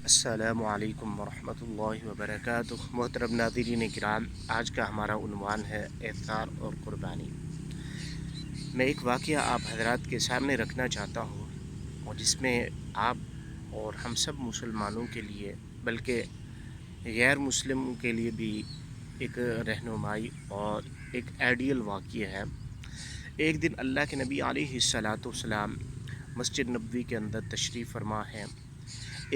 السلام علیکم ورحمۃ اللہ وبرکاتہ۔ محترم ناظرین کرام، آج کا ہمارا عنوان ہے اعتذار اور قربانی۔ میں ایک واقعہ آپ حضرات کے سامنے رکھنا چاہتا ہوں، اور جس میں آپ اور ہم سب مسلمانوں کے لیے بلکہ غیر مسلموں کے لیے بھی ایک رہنمائی اور ایک آئیڈیل واقعہ ہے۔ ایک دن اللہ کے نبی علیہ الصلاۃ والسلام مسجد نبوی کے اندر تشریف فرما ہے۔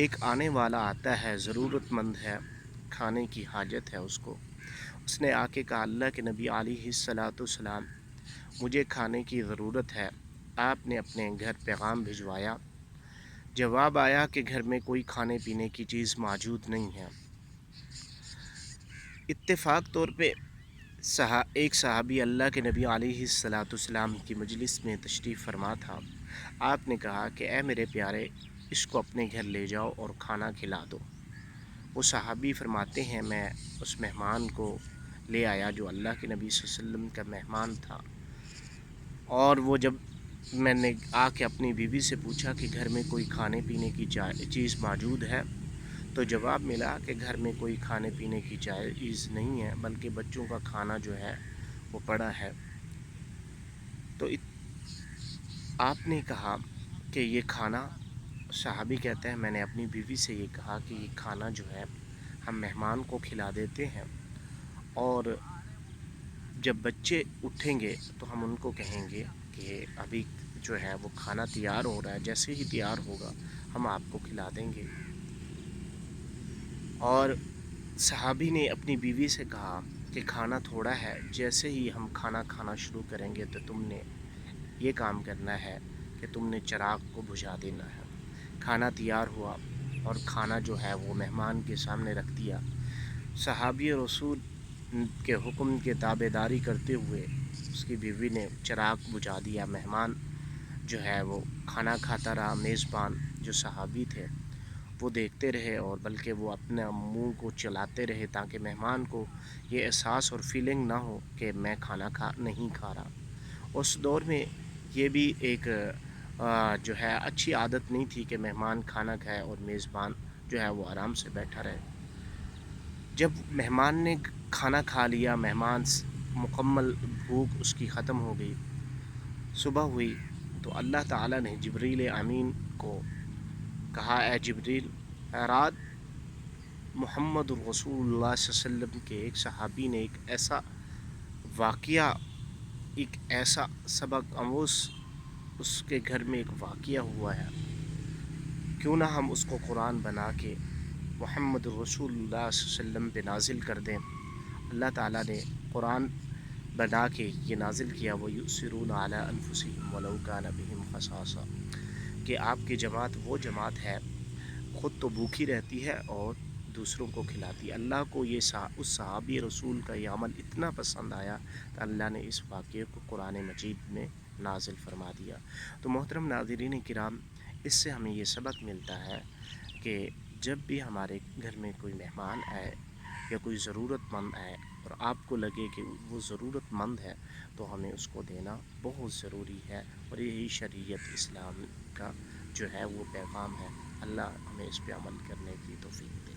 ایک آنے والا آتا ہے، ضرورت مند ہے، کھانے کی حاجت ہے اس نے آ کے کہا، اللہ کے نبی علیہ الصلاۃ والسلام مجھے کھانے کی ضرورت ہے۔ آپ نے اپنے گھر پیغام بھجوایا، جواب آیا کہ گھر میں کوئی کھانے پینے کی چیز موجود نہیں ہے۔ اتفاق طور پہ ایک صحابی اللہ کے نبی علیہ الصلاۃ والسلام کی مجلس میں تشریف فرما تھا۔ آپ نے کہا کہ اے میرے پیارے، اس کو اپنے گھر لے جاؤ اور کھانا کھلا دو۔ وہ صحابی فرماتے ہیں، میں اس مہمان کو لے آیا جو اللہ کے نبی صلی اللہ علیہ وسلم کا مہمان تھا، اور وہ جب میں نے آ کے اپنی بیوی سے پوچھا کہ گھر میں کوئی کھانے پینے کی چیز موجود ہے، تو جواب ملا کہ گھر میں کوئی کھانے پینے کی چیز نہیں ہے، بلکہ بچوں کا کھانا جو ہے وہ پڑا ہے۔ تو آپ نے کہا کہ یہ کھانا، صحابی کہتے ہیں میں نے اپنی بیوی سے یہ کہا کہ یہ کھانا جو ہے ہم مہمان کو کھلا دیتے ہیں، اور جب بچے اٹھیں گے تو ہم ان کو کہیں گے کہ ابھی جو ہے وہ کھانا تیار ہو رہا ہے، جیسے ہی تیار ہوگا ہم آپ کو کھلا دیں گے۔ اور صحابی نے اپنی بیوی سے کہا کہ کھانا تھوڑا ہے، جیسے ہی ہم کھانا کھانا شروع کریں گے تو تم نے یہ کام کرنا ہے کہ تم نے چراغ کو بجھا دینا ہے۔ کھانا تیار ہوا اور کھانا جو ہے وہ مہمان کے سامنے رکھ دیا۔ صحابی رسول کے حکم کے تابع داری کرتے ہوئے اس کی بیوی نے چراغ بجھا دیا۔ مہمان جو ہے وہ کھانا کھاتا رہا، میزبان جو صحابی تھے وہ دیکھتے رہے، اور بلکہ وہ اپنے منہ کو چلاتے رہے تاکہ مہمان کو یہ احساس اور فیلنگ نہ ہو کہ میں کھانا نہیں کھا رہا۔ اس دور میں یہ بھی ایک جو ہے اچھی عادت نہیں تھی کہ مہمان کھانا کھائے اور میزبان جو ہے وہ آرام سے بیٹھا رہے۔ جب مہمان نے کھانا کھا لیا، مہمان مکمل بھوک اس کی ختم ہو گئی، صبح ہوئی تو اللہ تعالیٰ نے جبریل امین کو کہا، اے جبریل، رات محمد رسول اللہ صلی اللہ علیہ وسلم کے ایک صحابی نے ایک ایسا واقعہ، ایک ایسا سبق آموز اس کے گھر میں ایک واقعہ ہوا ہے، کیوں نہ ہم اس کو قرآن بنا کے محمد رسول اللہ صلی اللہ علیہ وسلم پہ نازل کر دیں۔ اللہ تعالیٰ نے قرآن بنا کے یہ نازل کیا، وَيُؤْثِرُونَ عَلَىٰ أَنفُسِهِمْ وَلَوْ كَانَ بِهِمْ خَصَاصَةٌ، کہ آپ کی جماعت وہ جماعت ہے خود تو بھوکی رہتی ہے اور دوسروں کو کھلاتی ہے۔ اللہ کو یہ اس صحابی رسول کا یہ عمل اتنا پسند آیا کہ اللہ نے اس واقعے کو قرآن مجید میں نازل فرما دیا۔ تو محترم ناظرین کرام، اس سے ہمیں یہ سبق ملتا ہے کہ جب بھی ہمارے گھر میں کوئی مہمان آئے یا کوئی ضرورت مند آئے اور آپ کو لگے کہ وہ ضرورت مند ہے، تو ہمیں اس کو دینا بہت ضروری ہے، اور یہی شریعت اسلام کا جو ہے وہ پیغام ہے۔ اللہ ہمیں اس پہ عمل کرنے کی توفیق دے۔